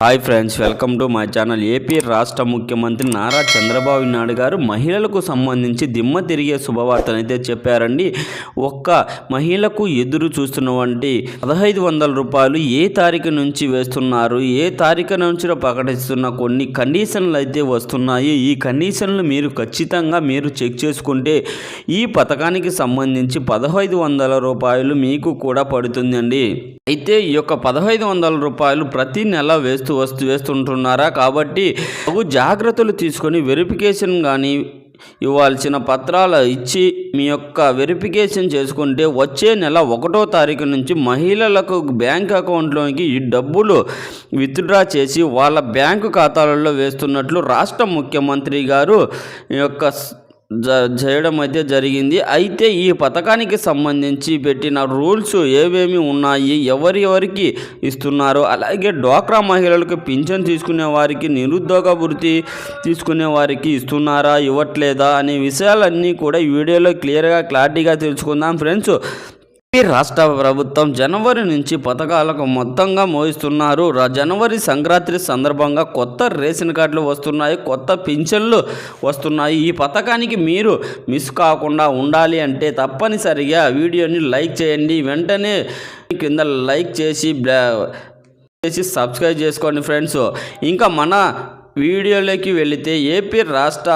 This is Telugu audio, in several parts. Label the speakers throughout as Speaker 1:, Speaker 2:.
Speaker 1: Hi friends, welcome to my channel. AP రాష్ట్ర ముఖ్యమంత్రి నారా చంద్రబాబు నాయుడు గారు మహిళలకు సంబంధించి దిమ్మ తిరిగే శుభవార్తనైతే చెప్పారండి. ఒక్క మహిళకు ఎదురు చూస్తున్నటువంటి 1500 రూపాయలు ఏ తారీఖు నుంచి వేస్తున్నారు, ఏ తారీఖు నుంచి ప్రకటిస్తున్న కొన్ని కండిషన్లు అయితే వస్తున్నాయి. ఈ కండిషన్లు మీరు ఖచ్చితంగా చెక్ చేసుకుంటే ఈ పథకానికి సంబంధించి 1500 రూపాయలు మీకు కూడా పడుతుందండి. అయితే ఈ యొక్క 1500 రూపాయలు ప్రతి నెల వేస్తుంటున్నారా, కాబట్టి జాగ్రత్తలు తీసుకొని వెరిఫికేషన్ కానీ ఇవ్వాల్సిన పత్రాలు ఇచ్చి మీ యొక్క వెరిఫికేషన్ చేసుకుంటే వచ్చే నెల 1వ తారీఖు నుంచి మహిళలకు బ్యాంక్ అకౌంట్లోకి ఈ డబ్బులు విత్డ్రా చేసి వాళ్ళ బ్యాంకు ఖాతాలలో వేస్తున్నట్లు రాష్ట్ర ముఖ్యమంత్రి గారు చేయడం అయితే జరిగింది. అయితే ఈ పథకానికి సంబంధించి పెట్టిన రూల్స్ ఏవేమి ఉన్నాయి, ఎవరికి ఇస్తున్నారు, అలాగే డ్వాక్రా మహిళలకు పింఛన్ తీసుకునే వారికి, నిరుద్యోగ వృత్తి తీసుకునే వారికి ఇస్తున్నారా, ఇవ్వట్లేదా అనే విషయాలన్నీ కూడా ఈ వీడియోలో క్లారిటీగా తెలుసుకుందాం ఫ్రెండ్స్. రాష్ట్ర ప్రభుత్వం జనవరి నుంచి పథకాలకు మొత్తంగా మోయిస్తున్నారు. జనవరి సంక్రాంతి సందర్భంగా కొత్త రేషన్ కార్డులు వస్తున్నాయి, కొత్త పింఛన్లు వస్తున్నాయి. ఈ పథకానికి మీరు మిస్ కాకుండా ఉండాలి అంటే తప్పనిసరిగా వీడియోని లైక్ చేయండి. వెంటనే కింద లైక్ చేసి సబ్స్క్రైబ్ చేసుకోండి ఫ్రెండ్స్. ఇంకా మన వీడియోలోకి వెళితే ఏపీ రాష్ట్ర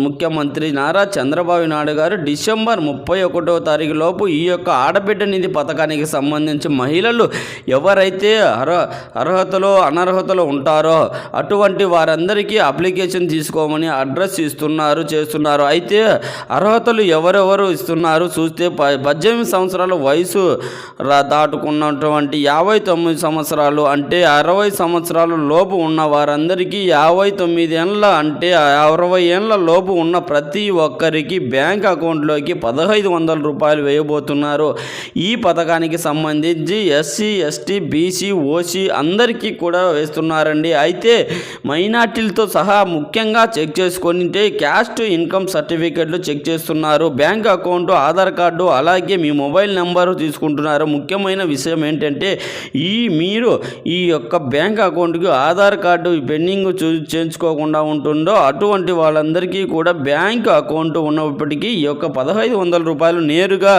Speaker 1: ముఖ్యమంత్రి నారా చంద్రబాబు నాయుడు గారు డిసెంబర్ 31వ తారీఖు లోపు ఈ యొక్క ఆడబిడ్డ నిధి పథకానికి సంబంధించి మహిళలు ఎవరైతే అర్హతలో అనర్హతలో ఉంటారో అటువంటి వారందరికీ అప్లికేషన్ తీసుకోమని అడ్రస్ చేస్తున్నారు. అయితే అర్హతలు ఎవరెవరు ఇస్తున్నారు చూస్తే 18 సంవత్సరాల వయసు దాటుకున్నటువంటి 59 సంవత్సరాలు అంటే 60 సంవత్సరాల లోపు ఉన్న వారందరికీ 59 ఏళ్ళ అంటే 60 ఏళ్ళ లోపు ఉన్న ప్రతి ఒక్కరికి బ్యాంక్ అకౌంట్లోకి 1500 రూపాయలు వేయబోతున్నారు. ఈ పథకానికి సంబంధించి ఎస్సీ, ఎస్టీ, బీసీ, ఓసీ అందరికీ కూడా వేస్తున్నారండి. అయితే మైనార్టీలతో సహా ముఖ్యంగా చెక్ చేసుకుంటే క్యాస్ట్ ఇన్కమ్ సర్టిఫికెట్లు చెక్ చేస్తున్నారు, బ్యాంక్ అకౌంట్, ఆధార్ కార్డు, అలాగే మీ మొబైల్ నెంబరు తీసుకుంటున్నారు. ముఖ్యమైన విషయం ఏంటంటే మీరు ఈ యొక్క బ్యాంక్ అకౌంట్కి ఆధార్ కార్డు పెండింగ్ చేయించుకోకుండా ఉంటుందో అటువంటి వాళ్ళందరికీ కూడా బ్యాంక్ అకౌంట్ ఉన్నప్పటికీ ఈ యొక్క 1500 రూపాయలు నేరుగా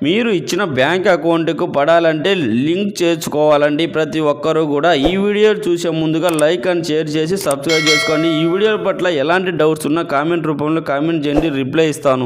Speaker 1: మీరు ఇచ్చిన బ్యాంక్ అకౌంట్కు పడాలంటే లింక్ చేసుకోవాలండి. ప్రతి ఒక్కరూ కూడా ఈ వీడియో చూసే ముందుగా లైక్ అండ్ షేర్ చేసి సబ్స్క్రైబ్ చేసుకోండి. ఈ వీడియో పట్ల ఎలాంటి డౌట్స్ ఉన్నా కామెంట్ రూపంలో కామెంట్ చేయండి, రిప్లై ఇస్తాను.